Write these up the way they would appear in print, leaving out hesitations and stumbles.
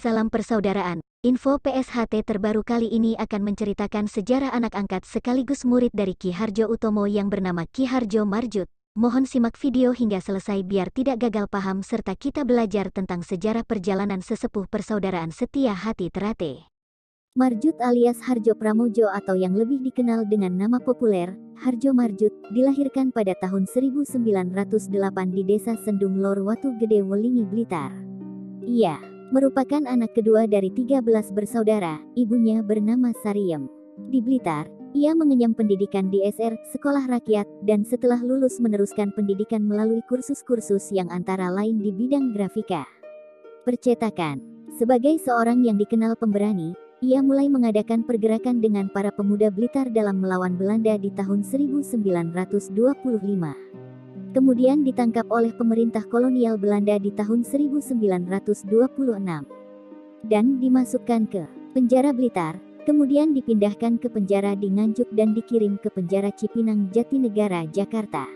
Salam persaudaraan. Info PSHT terbaru kali ini akan menceritakan sejarah anak angkat sekaligus murid dari Ki Hardjo Utomo yang bernama Ki Hardjo Marjut. Mohon simak video hingga selesai biar tidak gagal paham serta kita belajar tentang sejarah perjalanan sesepuh persaudaraan setia hati Terate. Marjut alias Hardjo Pramojo atau yang lebih dikenal dengan nama populer, Hardjo Marjut, dilahirkan pada tahun 1908 di Desa Sendung Lor Watu Gede Welingi Blitar. Ia merupakan anak kedua dari 13 bersaudara, ibunya bernama Sariem. Di Blitar, ia mengenyam pendidikan di SR, Sekolah Rakyat, dan setelah lulus meneruskan pendidikan melalui kursus-kursus yang antara lain di bidang grafika, percetakan. Sebagai seorang yang dikenal pemberani, ia mulai mengadakan pergerakan dengan para pemuda Blitar dalam melawan Belanda di tahun 1925. Kemudian ditangkap oleh pemerintah kolonial Belanda di tahun 1926 dan dimasukkan ke penjara Blitar, kemudian dipindahkan ke penjara di Nganjuk dan dikirim ke penjara Cipinang Jatinegara, Jakarta.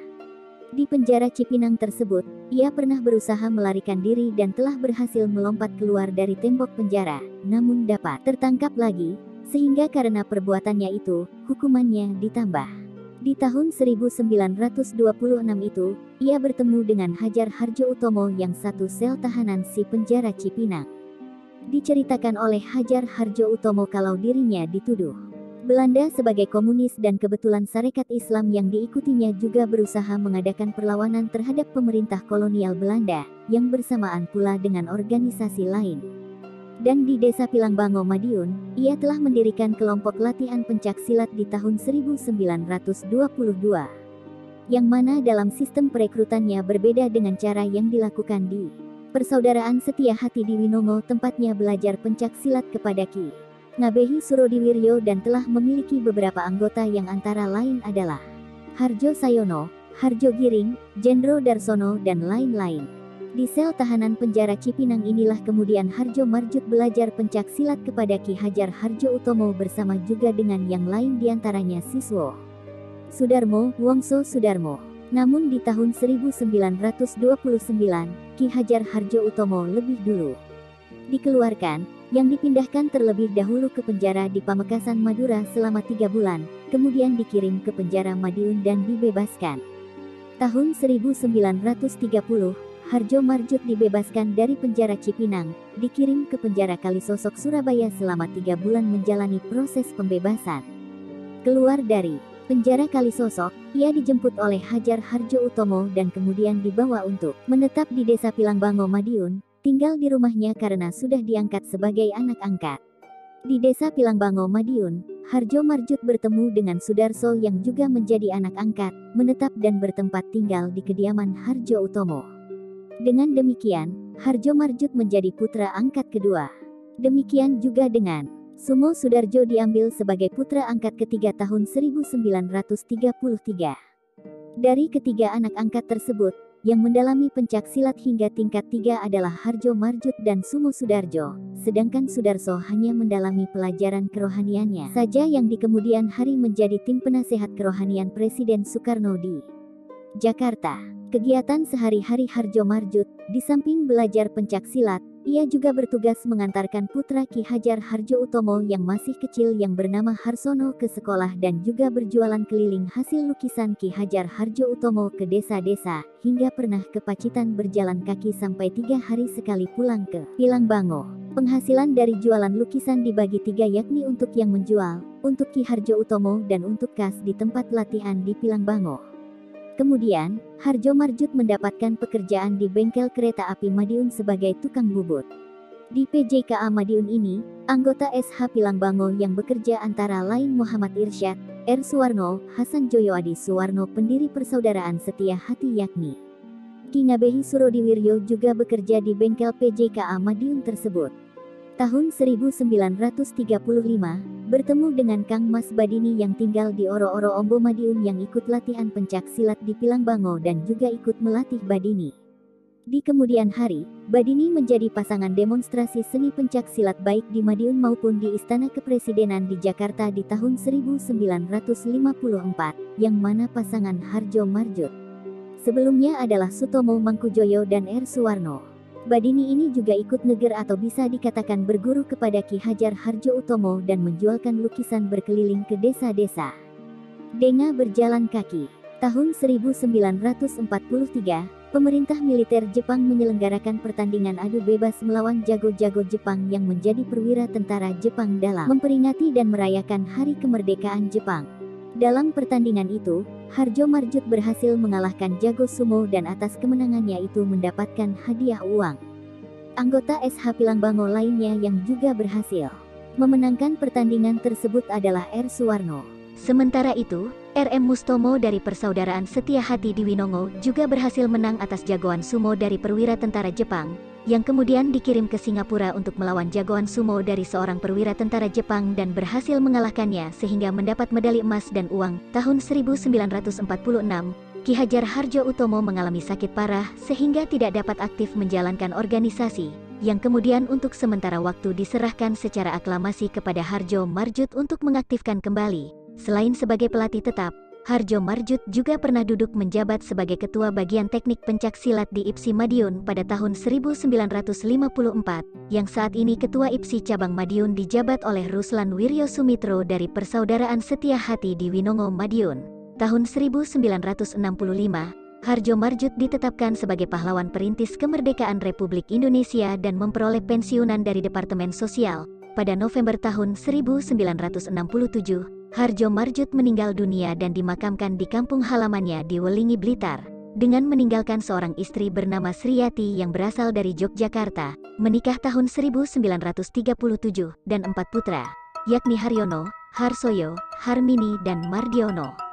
Di penjara Cipinang tersebut, ia pernah berusaha melarikan diri dan telah berhasil melompat keluar dari tembok penjara, namun dapat tertangkap lagi, sehingga karena perbuatannya itu, hukumannya ditambah. Di tahun 1926 itu, ia bertemu dengan Hajar Hardjo Utomo yang satu sel tahanan si penjara Cipinang. Diceritakan oleh Hajar Hardjo Utomo kalau dirinya dituduh Belanda sebagai komunis dan kebetulan Sarekat Islam yang diikutinya juga berusaha mengadakan perlawanan terhadap pemerintah kolonial Belanda, yang bersamaan pula dengan organisasi lain. Dan di Desa Pilangbango, Madiun, ia telah mendirikan kelompok latihan pencak silat di tahun 1922. Yang mana dalam sistem perekrutannya berbeda dengan cara yang dilakukan di Persaudaraan Setia Hati di Winongo, tempatnya belajar pencak silat kepada Ki Ngabehi Surodiwiryo dan telah memiliki beberapa anggota yang antara lain adalah Hardjo Sayono, Hardjo Giring, Jendro Darsono dan lain-lain. Di sel tahanan penjara Cipinang inilah kemudian Hardjo Marjut belajar pencak silat kepada Ki Hajar Hardjo Utomo bersama juga dengan yang lain diantaranya Siswo Sudarmo, Wongso Sudarmo. Namun di tahun 1929, Ki Hajar Hardjo Utomo lebih dulu dikeluarkan, yang dipindahkan terlebih dahulu ke penjara di Pamekasan, Madura selama 3 bulan, kemudian dikirim ke penjara Madiun dan dibebaskan. Tahun 1930, Hardjo Marjut dibebaskan dari penjara Cipinang, dikirim ke penjara Kalisosok Surabaya selama 3 bulan menjalani proses pembebasan. Keluar dari penjara Kalisosok, ia dijemput oleh Hajar Hardjo Utomo dan kemudian dibawa untuk menetap di Desa Pilangbango, Madiun, tinggal di rumahnya karena sudah diangkat sebagai anak angkat. Di Desa Pilangbango, Madiun, Hardjo Marjut bertemu dengan Sudarso yang juga menjadi anak angkat, menetap dan bertempat tinggal di kediaman Hardjo Utomo. Dengan demikian, Hardjo Marjut menjadi putra angkat kedua. Demikian juga dengan Sumo Sudarjo diambil sebagai putra angkat ketiga tahun 1933. Dari ketiga anak angkat tersebut, yang mendalami pencak silat hingga tingkat 3 adalah Hardjo Marjut dan Sumo Sudarjo, sedangkan Sudarso hanya mendalami pelajaran kerohaniannya saja yang di kemudian hari menjadi tim penasehat kerohanian Presiden Soekarno di Jakarta. Kegiatan sehari-hari Hardjo Marjut, di samping belajar pencak silat, ia juga bertugas mengantarkan putra Ki Hajar Hardjo Utomo yang masih kecil yang bernama Harsono ke sekolah dan juga berjualan keliling hasil lukisan Ki Hajar Hardjo Utomo ke desa-desa, hingga pernah ke Pacitan berjalan kaki sampai 3 hari sekali pulang ke Pilangbango. Penghasilan dari jualan lukisan dibagi 3 yakni untuk yang menjual, untuk Ki Hardjo Utomo dan untuk kas di tempat latihan di Pilangbango. Kemudian, Hardjo Marjut mendapatkan pekerjaan di bengkel kereta api Madiun sebagai tukang bubut. Di PJKA Madiun ini, anggota SH Pilangbango yang bekerja antara lain Muhammad Irsyad, R. Suwarno, Hasan Joyoadi Suwarno pendiri Persaudaraan Setia Hati yakni Ki Ngabehi Surodiwiryo juga bekerja di bengkel PJKA Madiun tersebut. Tahun 1935, bertemu dengan Kang Mas Badini yang tinggal di Oro-Oro Ombo Madiun yang ikut latihan pencak silat di Pilangbango dan juga ikut melatih Badini. Di kemudian hari, Badini menjadi pasangan demonstrasi seni pencak silat baik di Madiun maupun di Istana Kepresidenan di Jakarta di tahun 1954, yang mana pasangan Hardjo Marjut sebelumnya adalah Sutomo Mangkujoyo dan R. Suwarno. Badini ini juga ikut neger atau bisa dikatakan berguru kepada Ki Hajar Hardjoatomo dan menjualkan lukisan berkeliling ke desa-desa. Denga berjalan kaki. Tahun 1943, pemerintah militer Jepang menyelenggarakan pertandingan adu bebas melawan jago-jago Jepang yang menjadi perwira tentara Jepang dalam memperingati dan merayakan Hari Kemerdekaan Jepang. Dalam pertandingan itu, Hardjo Marjut berhasil mengalahkan jago sumo dan atas kemenangannya itu mendapatkan hadiah uang. Anggota SH Pilangbango lainnya yang juga berhasil memenangkan pertandingan tersebut adalah R. Suwarno. Sementara itu, RM Mustomo dari Persaudaraan Setia Hati di Winongo juga berhasil menang atas jagoan sumo dari perwira tentara Jepang, yang kemudian dikirim ke Singapura untuk melawan jagoan sumo dari seorang perwira tentara Jepang dan berhasil mengalahkannya sehingga mendapat medali emas dan uang. Tahun 1946, Ki Hajar Hardjoatomo mengalami sakit parah sehingga tidak dapat aktif menjalankan organisasi, yang kemudian untuk sementara waktu diserahkan secara aklamasi kepada Hardjo Marjut untuk mengaktifkan kembali. Selain sebagai pelatih tetap, Hardjo Marjut juga pernah duduk menjabat sebagai ketua bagian teknik pencak silat di IPSI Madiun pada tahun 1954, yang saat ini ketua IPSI cabang Madiun dijabat oleh Ruslan Wiryo Sumitro dari Persaudaraan Setia Hati di Winongo Madiun. Tahun 1965, Hardjo Marjut ditetapkan sebagai pahlawan perintis kemerdekaan Republik Indonesia dan memperoleh pensiunan dari Departemen Sosial. Pada November tahun 1967, Hardjo Marjut meninggal dunia dan dimakamkan di kampung halamannya di Welingi, Blitar, dengan meninggalkan seorang istri bernama Sriyati yang berasal dari Yogyakarta, menikah tahun 1937, dan 4 putra, yakni Haryono, Harsoyo, Harmini dan Mardiono.